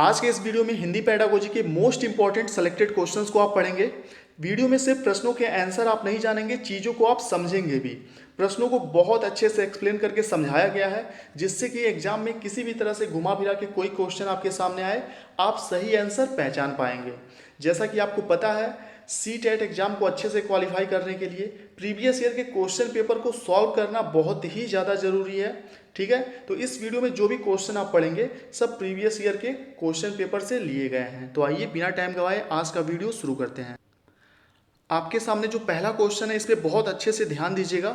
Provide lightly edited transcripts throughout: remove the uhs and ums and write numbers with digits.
आज के इस वीडियो में हिंदी पेडागोजी के मोस्ट इंपॉर्टेंट सेलेक्टेड क्वेश्चंस को आप पढ़ेंगे। वीडियो में सिर्फ प्रश्नों के आंसर आप नहीं जानेंगे, चीज़ों को आप समझेंगे भी। प्रश्नों को बहुत अच्छे से एक्सप्लेन करके समझाया गया है, जिससे कि एग्जाम में किसी भी तरह से घुमा फिरा के कोई क्वेश्चन आपके सामने आए, आप सही आंसर पहचान पाएंगे। जैसा कि आपको पता है, CTET एग्जाम को अच्छे से क्वालिफाई करने के लिए प्रीवियस ईयर के क्वेश्चन पेपर को सॉल्व करना बहुत ही ज़्यादा ज़रूरी है। ठीक है, तो इस वीडियो में जो भी क्वेश्चन आप पढ़ेंगे सब प्रीवियस ईयर के क्वेश्चन पेपर से लिए गए हैं। तो आइए बिना टाइम गवाए आज का वीडियो शुरू करते हैं। आपके सामने जो पहला क्वेश्चन है, इस पर बहुत अच्छे से ध्यान दीजिएगा,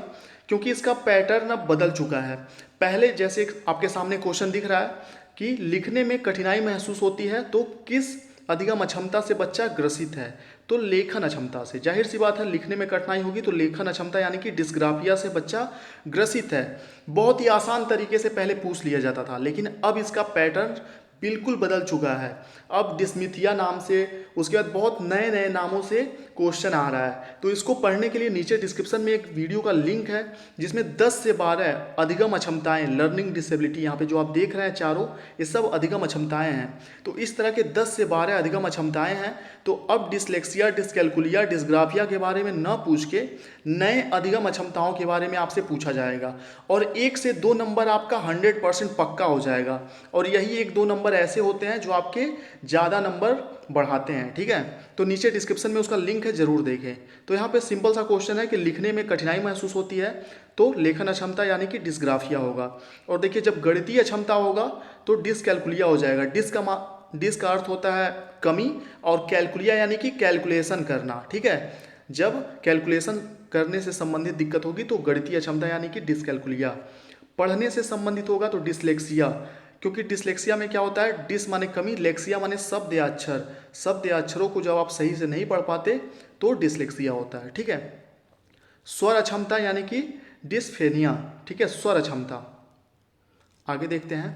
क्योंकि इसका पैटर्न अब बदल चुका है। पहले जैसे आपके सामने क्वेश्चन दिख रहा है कि लिखने में कठिनाई महसूस होती है तो किस अधिगम अक्षमता से बच्चा ग्रसित है, तो लेखन अक्षमता से। जाहिर सी बात है, लिखने में कठिनाई होगी तो लेखन अक्षमता यानी कि डिस्ग्राफिया से बच्चा ग्रसित है। बहुत ही आसान तरीके से पहले पूछ लिया जाता था, लेकिन अब इसका पैटर्न बिल्कुल बदल चुका है। अब डिस्मिथिया नाम से, उसके बाद बहुत नए नए नामों से क्वेश्चन आ रहा है। तो इसको पढ़ने के लिए नीचे डिस्क्रिप्शन में एक वीडियो का लिंक है, जिसमें 10 से 12 अधिगम अक्षमताएं, लर्निंग डिसेबिलिटी, यहाँ पे जो आप देख रहे हैं चारों, ये सब अधिगम अक्षमताएं हैं। तो इस तरह के 10 से 12 अधिगम अक्षमताएं हैं। तो अब डिसलेक्सिया, डिसकैलकुलिया, डिस्ग्राफिया के बारे में न पूछ के नए अधिगम अक्षमताओं के बारे में आपसे पूछा जाएगा, और 1 से 2 नंबर आपका 100% पक्का हो जाएगा। और यही 1-2 नंबर ऐसे होते हैं जो आपके ज़्यादा नंबर बढ़ाते हैं। ठीक है, तो नीचे डिस्क्रिप्शन में उसका लिंक है, जरूर देखें। तो यहाँ पे सिंपल सा क्वेश्चन है कि लिखने में कठिनाई महसूस होती है तो लेखन अक्षमता यानी कि डिस्ग्राफिया होगा। और देखिए, जब गणितीय अक्षमता होगा तो डिसकैलकुलिया हो जाएगा। डिस का अर्थ होता है कमी, और कैलकुलिया यानी कि कैलकुलेशन करना। ठीक है, जब कैलकुलेशन करने से संबंधित दिक्कत होगी तो गणितीय अक्षमता यानी कि डिसकैलकुलिया। पढ़ने से संबंधित होगा तो डिसलेक्सिया, क्योंकि डिसलेक्सिया में क्या होता है, डिस माने कमी, लेक्सिया माने शब्द या अक्षर। शब्द या अक्षरों को जब आप सही से नहीं पढ़ पाते तो डिसलेक्सिया होता है। ठीक है, स्वर अक्षमता यानी कि डिस्फेनिया। ठीक है, स्वर अक्षमता। आगे देखते हैं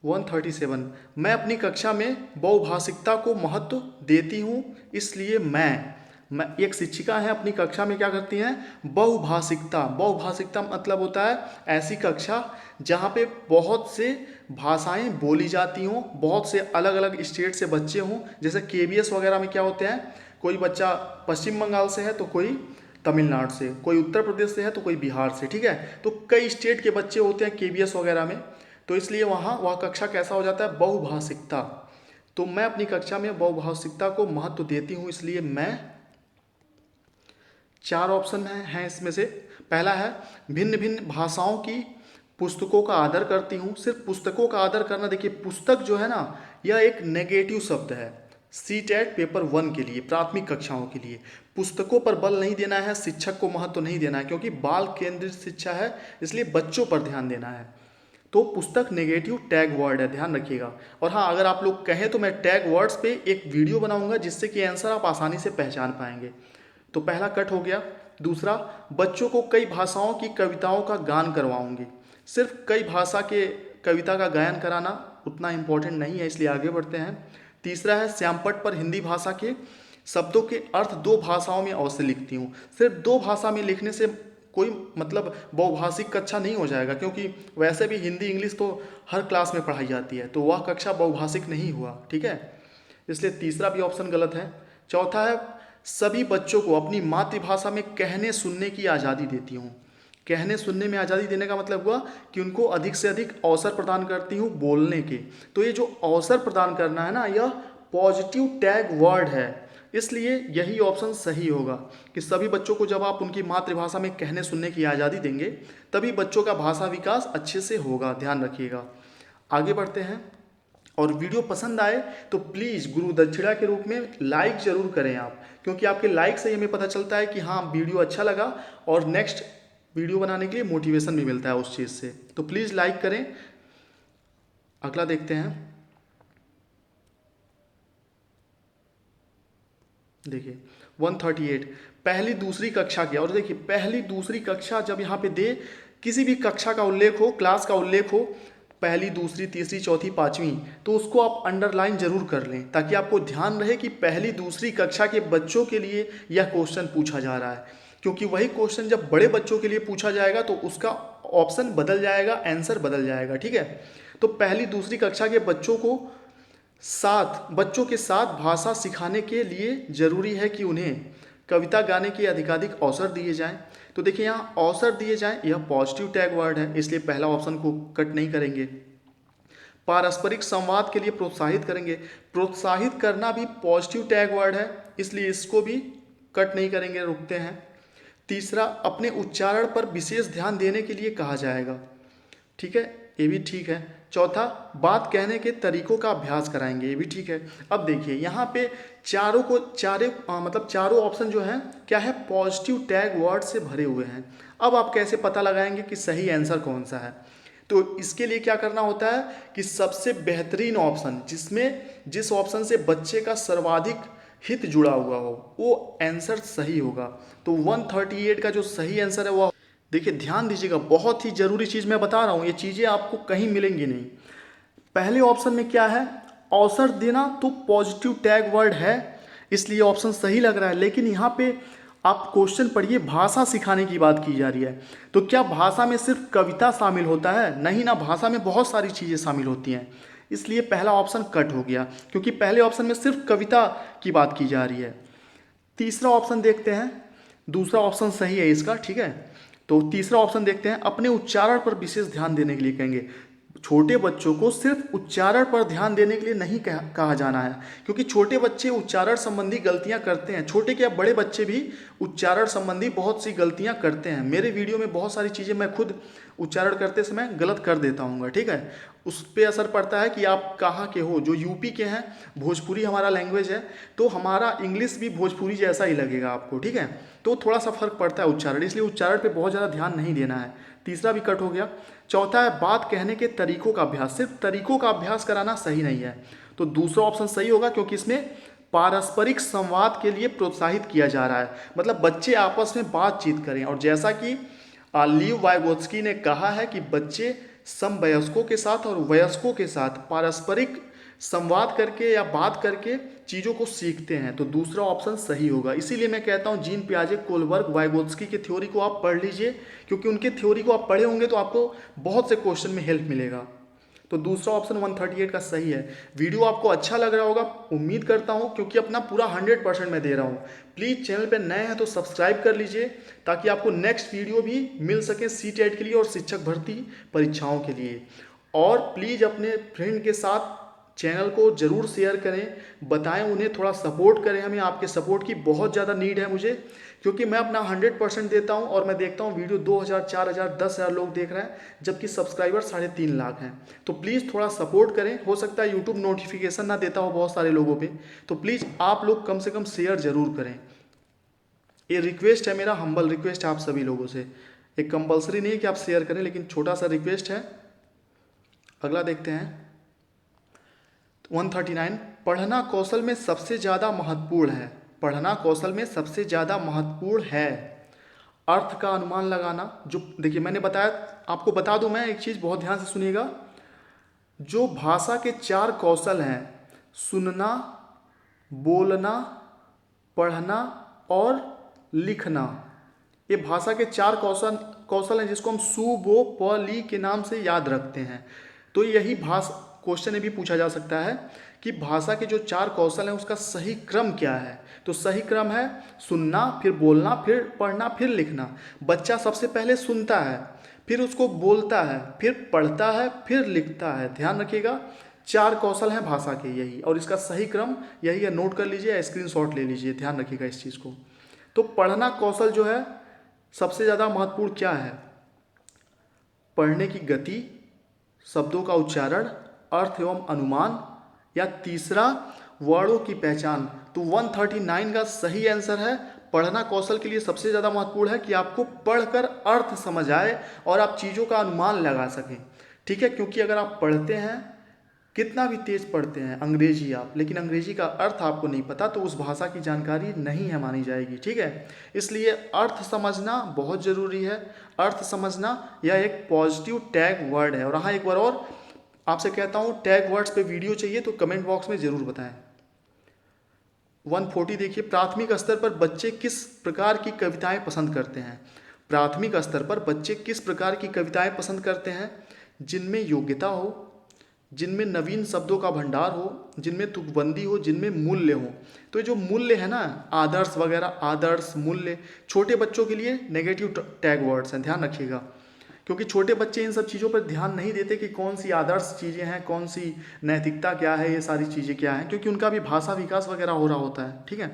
137। मैं अपनी कक्षा में बहुभाषिकता को महत्व देती हूँ, इसलिए मैं एक शिक्षिका है, अपनी कक्षा में क्या करती हैं, बहुभाषिकता। बहुभाषिकता मतलब होता है ऐसी कक्षा जहाँ पे बहुत से भाषाएं बोली जाती हों, बहुत से अलग अलग स्टेट से बच्चे हों। जैसे KBS वगैरह में क्या होते हैं, कोई बच्चा पश्चिम बंगाल से है तो कोई तमिलनाडु से, कोई उत्तर प्रदेश से है तो कोई बिहार से। ठीक है, तो कई स्टेट के बच्चे होते हैं KBS वगैरह में, तो इसलिए वहाँ वह कक्षा कैसा हो जाता है, बहुभाषिकता। तो मैं अपनी कक्षा में बहुभाषिकता को महत्व देती हूँ, इसलिए मैं। 4 ऑप्शन हैं इसमें से। पहला है भिन्न भिन्न भाषाओं की पुस्तकों का आदर करती हूँ। सिर्फ पुस्तकों का आदर करना, देखिए पुस्तक जो है ना, यह एक नेगेटिव शब्द है। CTET पेपर 1 के लिए, प्राथमिक कक्षाओं के लिए पुस्तकों पर बल नहीं देना है, शिक्षक को महत्व नहीं देना है, क्योंकि बाल केंद्रित शिक्षा है, इसलिए बच्चों पर ध्यान देना है। तो पुस्तक नेगेटिव टैग वर्ड है, ध्यान रखिएगा। और हाँ, अगर आप लोग कहें तो मैं टैग वर्ड्स पे एक वीडियो बनाऊंगा, जिससे कि आंसर आप आसानी से पहचान पाएंगे। तो पहला कट हो गया। दूसरा, बच्चों को कई भाषाओं की कविताओं का गान करवाऊंगी। सिर्फ कई भाषा के कविता का गायन कराना उतना इम्पोर्टेंट नहीं है, इसलिए आगे बढ़ते हैं। तीसरा है श्यामपट्ट पर हिंदी भाषा के शब्दों के अर्थ 2 भाषाओं में अवश्य लिखती हूँ। सिर्फ 2 भाषा में लिखने से कोई मतलब बहुभाषिक कक्षा नहीं हो जाएगा, क्योंकि वैसे भी हिंदी इंग्लिश तो हर क्लास में पढ़ाई जाती है, तो वह कक्षा बहुभाषिक नहीं हुआ। ठीक है, इसलिए तीसरा भी ऑप्शन गलत है। चौथा है सभी बच्चों को अपनी मातृभाषा में कहने सुनने की आज़ादी देती हूँ। कहने सुनने में आज़ादी देने का मतलब हुआ कि उनको अधिक से अधिक अवसर प्रदान करती हूँ बोलने के। तो ये जो अवसर प्रदान करना है ना, यह पॉजिटिव टैग वर्ड है, इसलिए यही ऑप्शन सही होगा कि सभी बच्चों को जब आप उनकी मातृभाषा में कहने सुनने की आज़ादी देंगे, तभी बच्चों का भाषा विकास अच्छे से होगा, ध्यान रखिएगा। आगे बढ़ते हैं, और वीडियो पसंद आए तो प्लीज़ गुरु दक्षिणा के रूप में लाइक ज़रूर करें आप, क्योंकि आपके लाइक से हमें पता चलता है कि हाँ वीडियो अच्छा लगा, और नेक्स्ट वीडियो बनाने के लिए मोटिवेशन भी मिलता है उस चीज़ से। तो प्लीज़ लाइक करें। अगला देखते हैं, देखिए 138। पहली दूसरी कक्षा की, और देखिए पहली दूसरी कक्षा जब यहाँ पे दे, किसी भी कक्षा का उल्लेख हो, क्लास का उल्लेख हो, पहली दूसरी तीसरी चौथी पाँचवीं, तो उसको आप अंडरलाइन जरूर कर लें, ताकि आपको ध्यान रहे कि पहली दूसरी कक्षा के बच्चों के लिए यह क्वेश्चन पूछा जा रहा है। क्योंकि वही क्वेश्चन जब बड़े बच्चों के लिए पूछा जाएगा तो उसका ऑप्शन बदल जाएगा, आंसर बदल जाएगा। ठीक है, तो पहली दूसरी कक्षा के बच्चों के साथ भाषा सिखाने के लिए ज़रूरी है कि उन्हें कविता गाने के अधिकाधिक अवसर दिए जाएं। तो देखिए यहाँ अवसर दिए जाएं, यह पॉजिटिव टैग वर्ड है, इसलिए पहला ऑप्शन को कट नहीं करेंगे। पारस्परिक संवाद के लिए प्रोत्साहित करेंगे, प्रोत्साहित करना भी पॉजिटिव टैग वर्ड है, इसलिए इसको भी कट नहीं करेंगे, रुकते हैं। तीसरा, अपने उच्चारण पर विशेष ध्यान देने के लिए कहा जाएगा। ठीक है, ये भी ठीक है। चौथा, बात कहने के तरीकों का अभ्यास कराएंगे, ये भी ठीक है। अब देखिए यहाँ पे चारों ऑप्शन जो हैं क्या है, पॉजिटिव टैग वर्ड से भरे हुए हैं। अब आप कैसे पता लगाएंगे कि सही आंसर कौन सा है? तो इसके लिए क्या करना होता है कि सबसे बेहतरीन ऑप्शन जिस ऑप्शन से बच्चे का सर्वाधिक हित जुड़ा हुआ हो वो आंसर सही होगा। तो 138 का जो सही आंसर है वो, देखिए ध्यान दीजिएगा, बहुत ही जरूरी चीज़ मैं बता रहा हूँ, ये चीज़ें आपको कहीं मिलेंगी नहीं। पहले ऑप्शन में क्या है, अवसर देना, तो पॉजिटिव टैग वर्ड है, इसलिए ऑप्शन सही लग रहा है। लेकिन यहाँ पे आप क्वेश्चन पढ़िए, भाषा सिखाने की बात की जा रही है, तो क्या भाषा में सिर्फ कविता शामिल होता है? नहीं ना, भाषा में बहुत सारी चीज़ें शामिल होती हैं, इसलिए पहला ऑप्शन कट हो गया, क्योंकि पहले ऑप्शन में सिर्फ कविता की बात की जा रही है। तीसरा ऑप्शन देखते हैं, दूसरा ऑप्शन सही है इसका। ठीक है, तो तीसरा ऑप्शन देखते हैं, अपने उच्चारण पर विशेष ध्यान देने के लिए कहेंगे। छोटे बच्चों को सिर्फ उच्चारण पर ध्यान देने के लिए नहीं कहा जाना है, क्योंकि छोटे बच्चे उच्चारण संबंधी गलतियां करते हैं। छोटे क्या, बड़े बच्चे भी उच्चारण संबंधी बहुत सी गलतियां करते हैं। मेरे वीडियो में बहुत सारी चीज़ें मैं खुद उच्चारण करते समय गलत कर देता हूँ। ठीक है, उस पर असर पड़ता है कि आप कहाँ के हो। जो यूपी के हैं, भोजपुरी हमारा लैंग्वेज है, तो हमारा इंग्लिश भी भोजपुरी जैसा ही लगेगा आपको। ठीक है, तो थोड़ा सा फर्क पड़ता है उच्चारण, इसलिए उच्चारण पे बहुत ज़्यादा ध्यान नहीं देना है। तीसरा भी कट हो गया। चौथा है, बात कहने के तरीकों का अभ्यास, सिर्फ तरीकों का अभ्यास कराना सही नहीं है, तो दूसरा ऑप्शन सही होगा, क्योंकि इसमें पारस्परिक संवाद के लिए प्रोत्साहित किया जा रहा है, मतलब बच्चे आपस में बातचीत करें। और जैसा कि लीव वाइगोत्स्की ने कहा है कि बच्चे समवयस्कों के साथ और वयस्कों के साथ पारस्परिक संवाद करके या बात करके चीज़ों को सीखते हैं, तो दूसरा ऑप्शन सही होगा। इसीलिए मैं कहता हूँ जीन पियाजे, कोलबर्ग, वाइगोत्स्की की थ्योरी को आप पढ़ लीजिए, क्योंकि उनके थ्योरी को आप पढ़े होंगे तो आपको बहुत से क्वेश्चन में हेल्प मिलेगा। तो दूसरा ऑप्शन 138 का सही है। वीडियो आपको अच्छा लग रहा होगा, उम्मीद करता हूँ, क्योंकि अपना पूरा 100% मैं दे रहा हूँ। प्लीज़ चैनल पर नए हैं तो सब्सक्राइब कर लीजिए, ताकि आपको नेक्स्ट वीडियो भी मिल सके CTET के लिए और शिक्षक भर्ती परीक्षाओं के लिए। और प्लीज़ अपने फ्रेंड के साथ चैनल को ज़रूर शेयर करें, बताएं उन्हें, थोड़ा सपोर्ट करें हमें। आपके सपोर्ट की बहुत ज़्यादा नीड है मुझे, क्योंकि मैं अपना 100% देता हूं और मैं देखता हूं वीडियो 2000, 4000, 10,000 लोग देख रहे हैं, जबकि सब्सक्राइबर 3.5 लाख हैं। तो प्लीज़ थोड़ा सपोर्ट करें। हो सकता है यूट्यूब नोटिफिकेशन ना देता हो बहुत सारे लोगों पे, तो प्लीज़ आप लोग कम से कम शेयर ज़रूर करें। ये रिक्वेस्ट है, मेरा हम्बल रिक्वेस्ट है आप सभी लोगों से। एक कंपलसरी नहीं है कि आप शेयर करें, लेकिन छोटा सा रिक्वेस्ट है। अगला देखते हैं 139, पढ़ना कौशल में सबसे ज़्यादा महत्वपूर्ण है। पढ़ना कौशल में सबसे ज़्यादा महत्वपूर्ण है, अर्थ का अनुमान लगाना। जो देखिए मैंने बताया, आपको बता दूं मैं एक चीज़, बहुत ध्यान से सुनिएगा। जो भाषा के 4 कौशल हैं, सुनना, बोलना, पढ़ना और लिखना, ये भाषा के 4 कौशल हैं, जिसको हम सु, बो, प, ली के नाम से याद रखते हैं। तो यही क्वेश्चन भी पूछा जा सकता है कि भाषा के जो 4 कौशल हैं उसका सही क्रम क्या है। तो सही क्रम है सुनना, फिर बोलना, फिर पढ़ना, फिर लिखना। बच्चा सबसे पहले सुनता है, फिर उसको बोलता है, फिर पढ़ता है, फिर लिखता है। ध्यान रखिएगा, 4 कौशल हैं भाषा के यही, और इसका सही क्रम यही है। नोट कर लीजिए, स्क्रीनशॉट ले लीजिए, ध्यान रखिएगा इस चीज़ को। तो पढ़ना कौशल जो है सबसे ज़्यादा महत्वपूर्ण क्या है, पढ़ने की गति, शब्दों का उच्चारण, अर्थ एवं अनुमान, या तीसरा वर्डों की पहचान। तो 139 का सही आंसर है, पढ़ना कौशल के लिए सबसे ज़्यादा महत्वपूर्ण है कि आपको पढ़कर अर्थ समझ आए और आप चीज़ों का अनुमान लगा सकें। ठीक है, क्योंकि अगर आप पढ़ते हैं, कितना भी तेज पढ़ते हैं अंग्रेजी आप, लेकिन अंग्रेजी का अर्थ आपको नहीं पता, तो उस भाषा की जानकारी नहीं है मानी जाएगी। ठीक है, इसलिए अर्थ समझना बहुत ज़रूरी है। अर्थ समझना यह एक पॉजिटिव टैग वर्ड है। और हाँ, एक बार और आपसे कहता हूँ, टैग वर्ड्स पे वीडियो चाहिए तो कमेंट बॉक्स में ज़रूर बताएं। 140 देखिए, प्राथमिक स्तर पर बच्चे किस प्रकार की कविताएं पसंद करते हैं। प्राथमिक स्तर पर बच्चे किस प्रकार की कविताएं पसंद करते हैं? जिनमें योग्यता हो, जिनमें नवीन शब्दों का भंडार हो, जिनमें तुकबंदी हो, जिनमें मूल्य हो। तो ये जो मूल्य है ना, आदर्श वगैरह, आदर्श, मूल्य, छोटे बच्चों के लिए नेगेटिव टैग वर्ड्स हैं, ध्यान रखिएगा। क्योंकि छोटे बच्चे इन सब चीज़ों पर ध्यान नहीं देते कि कौन सी आदर्श चीज़ें हैं, कौन सी नैतिकता क्या है, ये सारी चीज़ें क्या हैं, क्योंकि उनका भी भाषा विकास वगैरह हो रहा होता है। ठीक है,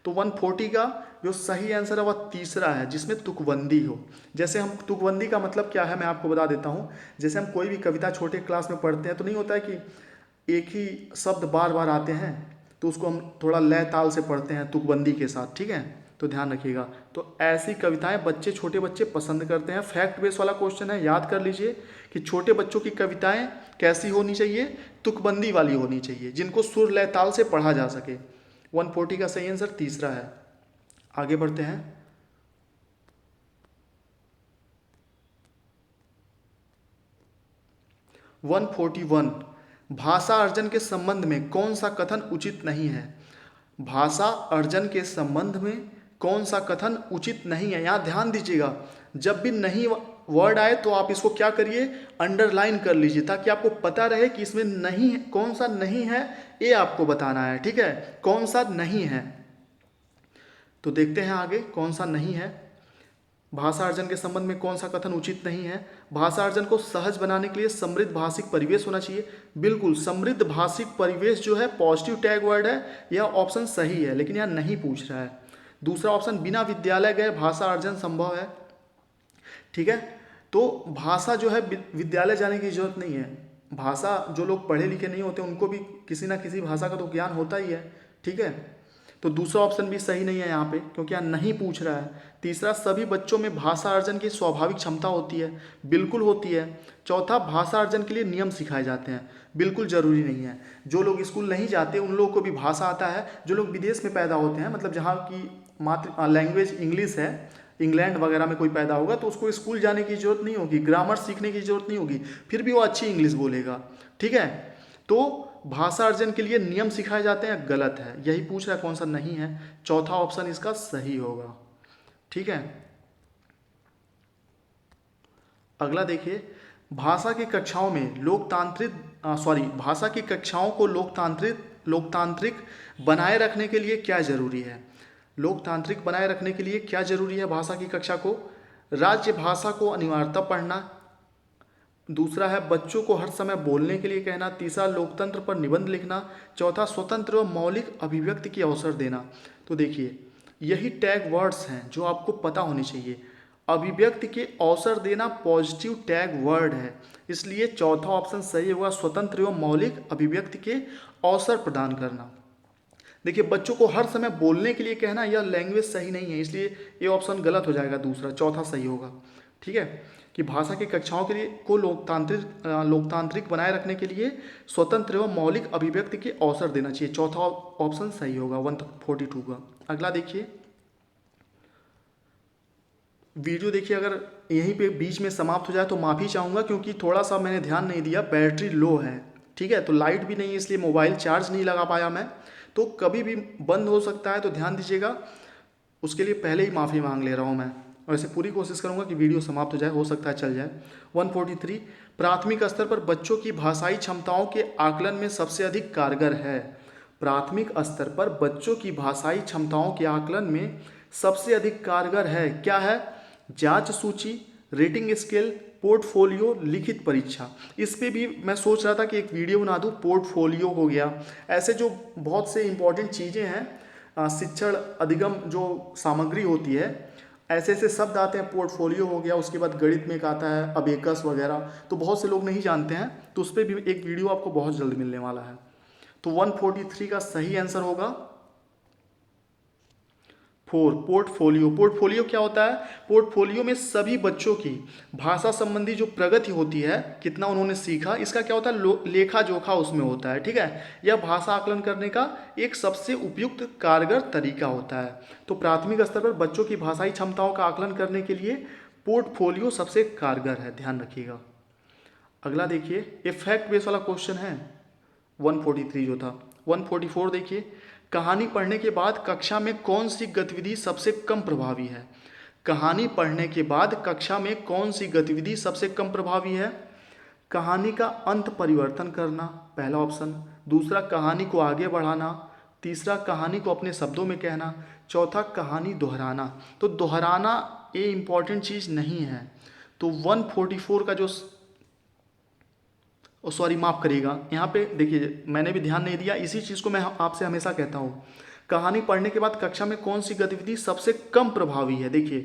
तो 140 का जो सही आंसर है वह तीसरा है, जिसमें तुकबंदी हो। जैसे हम, तुकबंदी का मतलब क्या है मैं आपको बता देता हूँ। जैसे हम कोई भी कविता छोटे क्लास में पढ़ते हैं तो नहीं होता है कि एक ही शब्द बार बार आते हैं, तो उसको हम थोड़ा लय ताल से पढ़ते हैं तुकबंदी के साथ। ठीक है, तो ध्यान रखिएगा। तो ऐसी कविताएं बच्चे, छोटे बच्चे पसंद करते हैं। फैक्ट बेस वाला क्वेश्चन है, याद कर लीजिए कि छोटे बच्चों की कविताएं कैसी होनी चाहिए? तुकबंदी वाली होनी चाहिए, जिनको सुर लय ताल से पढ़ा जा सके। 140 का सही आंसर तीसरा है। आगे बढ़ते हैं। 141, भाषा अर्जन के संबंध में कौन सा कथन उचित नहीं है? भाषा अर्जन के संबंध में कौन सा कथन उचित नहीं है? यहाँ ध्यान दीजिएगा, जब भी नहीं वर्ड आए तो आप इसको क्या करिए, अंडरलाइन कर लीजिए, ताकि आपको पता रहे कि इसमें नहीं है, कौन सा नहीं है, ये आपको बताना है। ठीक है, कौन सा नहीं है। तो देखते हैं आगे कौन सा नहीं है। भाषा अर्जन के संबंध में कौन सा कथन उचित नहीं है? भाषा अर्जन को सहज बनाने के लिए समृद्ध भाषिक परिवेश होना चाहिए। बिल्कुल, समृद्ध भाषिक परिवेश जो है पॉजिटिव टैग वर्ड है, यह ऑप्शन सही है, लेकिन यहाँ नहीं पूछ रहा है। दूसरा ऑप्शन, बिना विद्यालय गए भाषा अर्जन संभव है। ठीक है, तो भाषा जो है विद्यालय जाने की जरूरत नहीं है। भाषा, जो लोग पढ़े लिखे नहीं होते उनको भी किसी ना किसी भाषा का तो ज्ञान होता ही है। ठीक है, तो दूसरा ऑप्शन भी सही नहीं है यहाँ पे, क्योंकि यहाँ नहीं पूछ रहा है। तीसरा, सभी बच्चों में भाषा अर्जन की स्वाभाविक क्षमता होती है। बिल्कुल होती है। चौथा, भाषा अर्जन के लिए नियम सिखाए जाते हैं। बिल्कुल ज़रूरी नहीं है। जो लोग स्कूल नहीं जाते उन लोगों को भी भाषा आता है। जो लोग विदेश में पैदा होते हैं, मतलब जहाँ की मातृ लैंग्वेज इंग्लिश है, इंग्लैंड वगैरह में कोई पैदा होगा तो उसको स्कूल जाने की जरूरत नहीं होगी, ग्रामर सीखने की जरूरत नहीं होगी, फिर भी वो अच्छी इंग्लिश बोलेगा। ठीक है, तो भाषा अर्जन के लिए नियम सिखाए जाते हैं, गलत है। यही पूछ रहा है कौन सा नहीं है। चौथा ऑप्शन इसका सही होगा। ठीक है, अगला देखिए, भाषा की कक्षाओं में भाषा की कक्षाओं को लोकतांत्रिक बनाए रखने के लिए क्या जरूरी है? लोकतांत्रिक बनाए रखने के लिए क्या जरूरी है भाषा की कक्षा को? राज्य भाषा को अनिवार्यता पढ़ना। दूसरा है बच्चों को हर समय बोलने के लिए कहना। तीसरा, लोकतंत्र पर निबंध लिखना। चौथा, स्वतंत्र व मौलिक अभिव्यक्ति की अवसर देना। तो देखिए, यही टैग वर्ड्स हैं जो आपको पता होने चाहिए। अभिव्यक्ति के अवसर देना पॉजिटिव टैग वर्ड है, इसलिए चौथा ऑप्शन सही होगा, स्वतंत्र एवं मौलिक अभिव्यक्ति के अवसर प्रदान करना। देखिए, बच्चों को हर समय बोलने के लिए कहना, यह लैंग्वेज सही नहीं है, इसलिए ये ऑप्शन गलत हो जाएगा, दूसरा। चौथा सही होगा। ठीक है, कि भाषा की कक्षाओं के लिए को लोकतांत्रिक बनाए रखने के लिए स्वतंत्र एवं मौलिक अभिव्यक्ति के अवसर देना चाहिए। चौथा ऑप्शन सही होगा 142 का। अगला देखिए, वीडियो देखिए, अगर यहीं पे बीच में समाप्त हो जाए तो माफ़ी चाहूँगा, क्योंकि थोड़ा सा मैंने ध्यान नहीं दिया, बैटरी लो है। ठीक है, तो लाइट भी नहीं है, इसलिए मोबाइल चार्ज नहीं लगा पाया मैं, तो कभी भी बंद हो सकता है, तो ध्यान दीजिएगा। उसके लिए पहले ही माफ़ी मांग ले रहा हूँ मैं। वैसे पूरी कोशिश करूँगा कि वीडियो समाप्त हो जाए, हो सकता है चल जाए। 143, प्राथमिक स्तर पर बच्चों की भाषाई क्षमताओं के आकलन में सबसे अधिक कारगर है। प्राथमिक स्तर पर बच्चों की भाषाई क्षमताओं के आकलन में सबसे अधिक कारगर है, क्या है? जांच सूची, रेटिंग स्केल, पोर्टफोलियो, लिखित परीक्षा। इस पे भी मैं सोच रहा था कि एक वीडियो बना दूँ। पोर्टफोलियो हो गया, ऐसे जो बहुत से इंपॉर्टेंट चीज़ें हैं, शिक्षण अधिगम जो सामग्री होती है, ऐसे ऐसे शब्द आते हैं। पोर्टफोलियो हो गया, उसके बाद गणित में एक आता है अबेकस वगैरह, तो बहुत से लोग नहीं जानते हैं, तो उस पर भी एक वीडियो आपको बहुत जल्द मिलने वाला है। तो 143 का सही आंसर होगा 4, पोर्टफोलियो। पोर्टफोलियो क्या होता है? पोर्टफोलियो में सभी बच्चों की भाषा संबंधी जो प्रगति होती है, कितना उन्होंने सीखा, इसका क्या होता है? लेखा जोखा उसमें होता है। ठीक है, यह भाषा आकलन करने का एक सबसे उपयुक्त कारगर तरीका होता है। तो प्राथमिक स्तर पर बच्चों की भाषाई क्षमताओं का आकलन करने के लिए पोर्टफोलियो सबसे कारगर है, ध्यान रखिएगा। अगला देखिए, ये फैक्ट बेस वाला क्वेश्चन है 143 जो था। 144 देखिए, कहानी पढ़ने के बाद कक्षा में कौन सी गतिविधि सबसे कम प्रभावी है? कहानी पढ़ने के बाद कक्षा में कौन सी गतिविधि सबसे कम प्रभावी है? कहानी का अंत परिवर्तन करना, पहला ऑप्शन। दूसरा, कहानी को आगे बढ़ाना। तीसरा, कहानी को अपने शब्दों में कहना। चौथा, कहानी दोहराना। तो दोहराना ये इम्पॉर्टेंट चीज़ नहीं है। तो 144 का जो सॉरी माफ़ करिएगा, यहाँ पे देखिए मैंने भी ध्यान नहीं दिया, इसी चीज़ को मैं आपसे हमेशा कहता हूँ। कहानी पढ़ने के बाद कक्षा में कौन सी गतिविधि सबसे कम प्रभावी है? देखिए,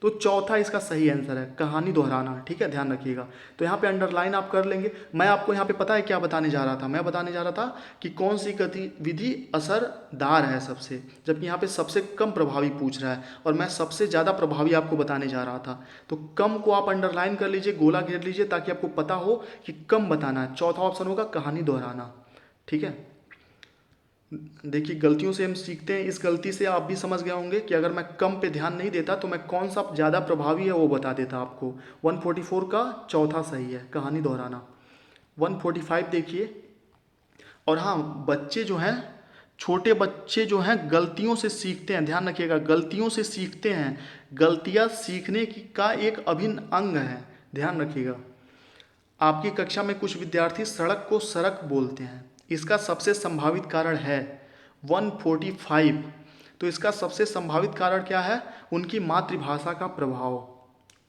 तो चौथा इसका सही आंसर है, कहानी दोहराना। ठीक है, ध्यान रखिएगा। तो यहाँ पे अंडरलाइन आप कर लेंगे। मैं आपको यहाँ पे पता है क्या बताने जा रहा था? मैं बताने जा रहा था कि कौन सी गतिविधि असरदार है सबसे, जबकि यहाँ पे सबसे कम प्रभावी पूछ रहा है और मैं सबसे ज़्यादा प्रभावी आपको बताने जा रहा था। तो कम को आप अंडरलाइन कर लीजिए, गोला घेर लीजिए, ताकि आपको पता हो कि कम बताना है। चौथा ऑप्शन होगा कहानी दोहराना। ठीक है, देखिए गलतियों से हम सीखते हैं। इस गलती से आप भी समझ गए होंगे कि अगर मैं कम पे ध्यान नहीं देता तो मैं कौन सा ज़्यादा प्रभावी है वो बता देता आपको। 144 का चौथा सही है, कहानी दोहराना। 145 देखिए। और हाँ, बच्चे जो हैं, छोटे बच्चे जो हैं गलतियों से सीखते हैं, ध्यान रखिएगा, गलतियों से सीखते हैं। गलतियाँ सीखने की का एक अभिन्न अंग है, ध्यान रखिएगा। आपकी कक्षा में कुछ विद्यार्थी सड़क को सरक बोलते हैं, इसका सबसे संभावित कारण है 145। तो इसका सबसे संभावित कारण क्या है? उनकी मातृभाषा का प्रभाव।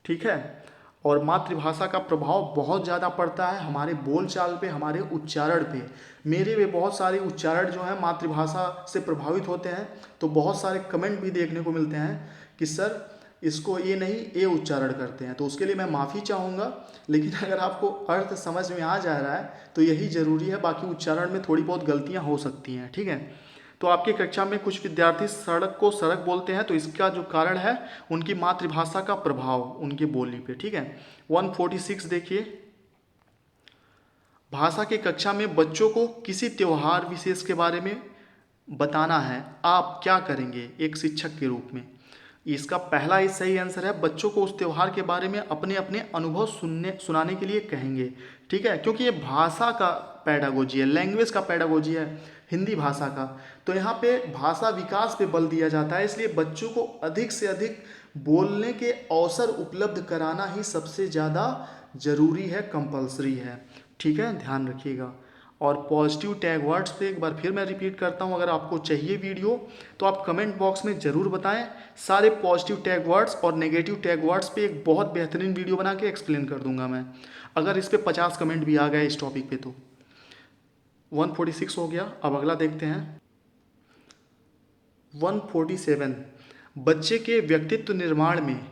ठीक है, और मातृभाषा का प्रभाव बहुत ज़्यादा पड़ता है हमारे बोलचाल पे, हमारे उच्चारण पे। मेरे भी बहुत सारे उच्चारण जो हैं मातृभाषा से प्रभावित होते हैं। तो बहुत सारे कमेंट भी देखने को मिलते हैं कि सर इसको ये नहीं ए उच्चारण करते हैं, तो उसके लिए मैं माफ़ी चाहूँगा। लेकिन अगर आपको अर्थ समझ में आ जा रहा है तो यही ज़रूरी है, बाकी उच्चारण में थोड़ी बहुत गलतियाँ हो सकती हैं। ठीक है, तो आपकी कक्षा में कुछ विद्यार्थी सड़क को सरक बोलते हैं, तो इसका जो कारण है उनकी मातृभाषा का प्रभाव उनकी बोली पे। ठीक है, 146 देखिए। भाषा की कक्षा में बच्चों को किसी त्यौहार विशेष के बारे में बताना है, आप क्या करेंगे एक शिक्षक के रूप में? इसका पहला ही सही आंसर है, बच्चों को उस त्यौहार के बारे में अपने अपने अनुभव सुनाने के लिए कहेंगे। ठीक है, क्योंकि ये भाषा का पैडागोजी है, लैंग्वेज का पैडागोजी है, हिंदी भाषा का। तो यहाँ पे भाषा विकास पे बल दिया जाता है, इसलिए बच्चों को अधिक से अधिक बोलने के अवसर उपलब्ध कराना ही सबसे ज़्यादा ज़रूरी है, कंपलसरी है। ठीक है, ध्यान रखिएगा। और पॉजिटिव टैग वर्ड्स पे एक बार फिर मैं रिपीट करता हूँ, अगर आपको चाहिए वीडियो तो आप कमेंट बॉक्स में ज़रूर बताएं। सारे पॉजिटिव टैग वर्ड्स और नेगेटिव टैग वर्ड्स पे एक बहुत बेहतरीन वीडियो बना के एक्सप्लेन कर दूंगा मैं, अगर इस पे 50 कमेंट भी आ गए इस टॉपिक पे तो। 146 हो गया, अब अगला देखते हैं। 147, बच्चे के व्यक्तित्व निर्माण में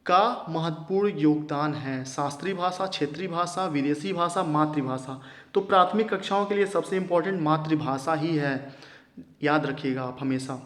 का महत्वपूर्ण योगदान है, शास्त्रीय भाषा, क्षेत्रीय भाषा, विदेशी भाषा, मातृभाषा। तो प्राथमिक कक्षाओं के लिए सबसे इम्पोर्टेंट मातृभाषा ही है, याद रखिएगा आप हमेशा।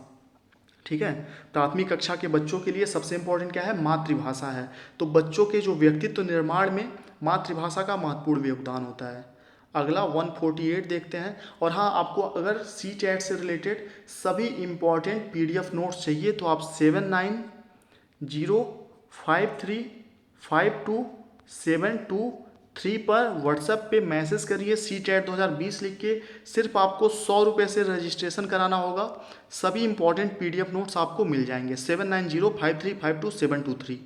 ठीक है, प्राथमिक कक्षा के बच्चों के लिए सबसे इम्पोर्टेंट क्या है? मातृभाषा है। तो बच्चों के जो व्यक्तित्व निर्माण में मातृभाषा का महत्वपूर्ण योगदान होता है। अगला 148 देखते हैं। और हाँ, आपको अगर CTET से रिलेटेड सभी इम्पॉर्टेंट PDF नोट्स चाहिए तो आप 7905352723 पर व्हाट्सएप पे मैसेज करिए CTET 2020 लिख के। सिर्फ आपको 100 रुपये से रजिस्ट्रेशन कराना होगा, सभी इंपॉर्टेंट PDF नोट्स आपको मिल जाएंगे 7905352723।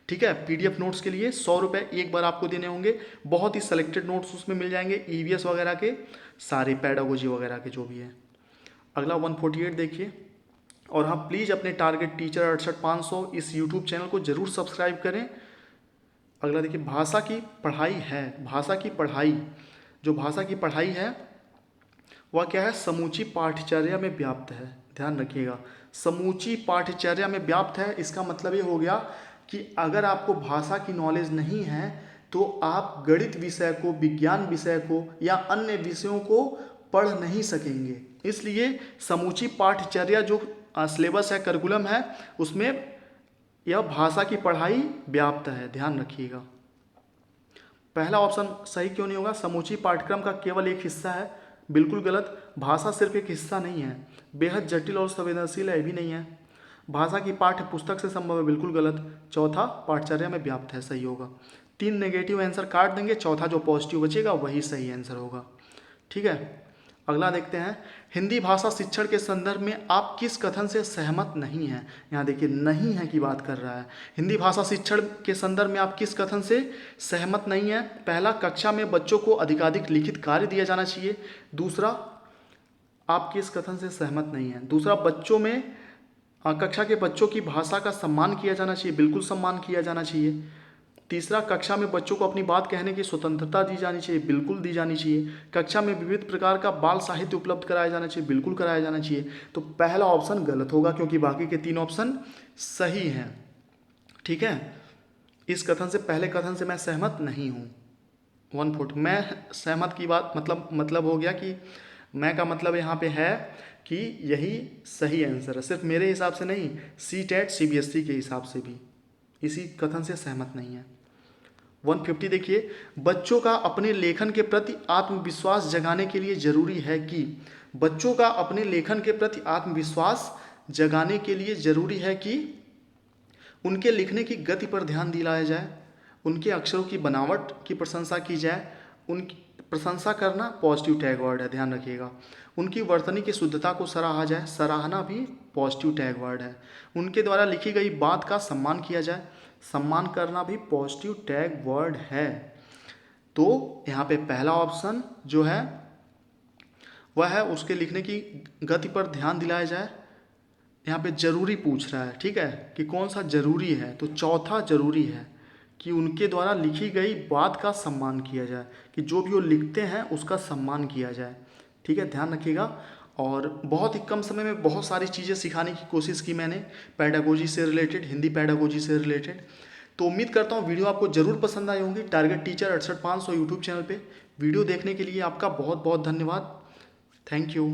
ठीक है, PDF नोट्स के लिए 100 रुपये एक बार आपको देने होंगे। बहुत ही सेलेक्टेड नोट्स उसमें मिल जाएंगे, EVS वगैरह के, सारे पैडागोजी वगैरह के जो भी है। अगला 148 देखिए। और हाँ, प्लीज़ अपने टारगेट टीचर 68500 इस यूट्यूब चैनल को ज़रूर सब्सक्राइब करें। अगला देखिए, भाषा की पढ़ाई है, भाषा की पढ़ाई, जो भाषा की पढ़ाई है वह क्या है? समूची पाठ्यचर्या में व्याप्त है, ध्यान रखिएगा। समूची पाठ्यचर्या में व्याप्त है, इसका मतलब ये हो गया कि अगर आपको भाषा की नॉलेज नहीं है तो आप गणित विषय को, विज्ञान विषय को या अन्य विषयों को पढ़ नहीं सकेंगे। इसलिए समूची पाठ्यचर्या जो सिलेबस है, करिकुलम है, उसमें यह भाषा की पढ़ाई व्याप्त है, ध्यान रखिएगा। पहला ऑप्शन सही क्यों नहीं होगा? समूची पाठ्यक्रम का केवल एक हिस्सा है, बिल्कुल गलत। भाषा सिर्फ एक हिस्सा नहीं है, बेहद जटिल और संवेदनशील है भी नहीं है। भाषा की पाठ्य पुस्तक से संभव है, बिल्कुल गलत। चौथा, पाठ्यचर्या में व्याप्त है, सही होगा। 3 नेगेटिव आंसर काट देंगे, चौथा जो पॉजिटिव बचेगा वही सही आंसर होगा। ठीक है, अगला देखते हैं, हिंदी भाषा शिक्षण के संदर्भ में आप किस कथन से सहमत नहीं हैं। यहाँ देखिए नहीं है की बात कर रहा है। हिंदी भाषा शिक्षण के संदर्भ में आप किस कथन से सहमत नहीं हैं। पहला, कक्षा में बच्चों को अधिकाधिक लिखित कार्य दिया जाना चाहिए। दूसरा, आप किस कथन से सहमत नहीं हैं। दूसरा, बच्चों में कक्षा के बच्चों की भाषा का सम्मान किया जाना चाहिए, बिल्कुल सम्मान किया जाना चाहिए। तीसरा, कक्षा में बच्चों को अपनी बात कहने की स्वतंत्रता दी जानी चाहिए, बिल्कुल दी जानी चाहिए। कक्षा में विविध प्रकार का बाल साहित्य उपलब्ध कराया जाना चाहिए, बिल्कुल कराया जाना चाहिए। तो पहला ऑप्शन गलत होगा क्योंकि बाकी के 3 ऑप्शन सही हैं। ठीक है, इस कथन से, पहले कथन से मैं सहमत नहीं हूँ। 1 फुट मैं सहमत की बात मतलब हो गया कि मैं का मतलब यहाँ पे है कि यही सही आंसर है। सिर्फ मेरे हिसाब से नहीं, CTET CBSE के हिसाब से भी इसी कथन से सहमत नहीं है। 150 देखिए, बच्चों का अपने लेखन के प्रति आत्मविश्वास जगाने के लिए जरूरी है कि, बच्चों का अपने लेखन के प्रति आत्मविश्वास जगाने के लिए जरूरी है कि उनके लिखने की गति पर ध्यान दिलाया जाए, उनके अक्षरों की बनावट की प्रशंसा की जाए। उनकी प्रशंसा करना पॉजिटिव टैग वर्ड है, ध्यान रखिएगा। उनकी वर्तनी की शुद्धता को सराहा जाए, सराहना भी पॉजिटिव टैग वर्ड है। उनके द्वारा लिखी गई बात का सम्मान किया जाए, सम्मान करना भी पॉजिटिव टैग वर्ड है। तो यहाँ पे पहला ऑप्शन जो है वह है उसके लिखने की गति पर ध्यान दिलाया जाए। यहाँ पे जरूरी पूछ रहा है, ठीक है, कि कौन सा जरूरी है। तो चौथा जरूरी है कि उनके द्वारा लिखी गई बात का सम्मान किया जाए, कि जो भी वो लिखते हैं उसका सम्मान किया जाए। ठीक है, ध्यान रखिएगा। और बहुत ही कम समय में बहुत सारी चीज़ें सिखाने की कोशिश की मैंने पैडागोजी से रिलेटेड, हिंदी पैडागोजी से रिलेटेड। तो उम्मीद करता हूँ वीडियो आपको ज़रूर पसंद आई होंगी। टारगेट टीचर 68500 यूट्यूब चैनल पे वीडियो देखने के लिए आपका बहुत बहुत धन्यवाद। Thank you.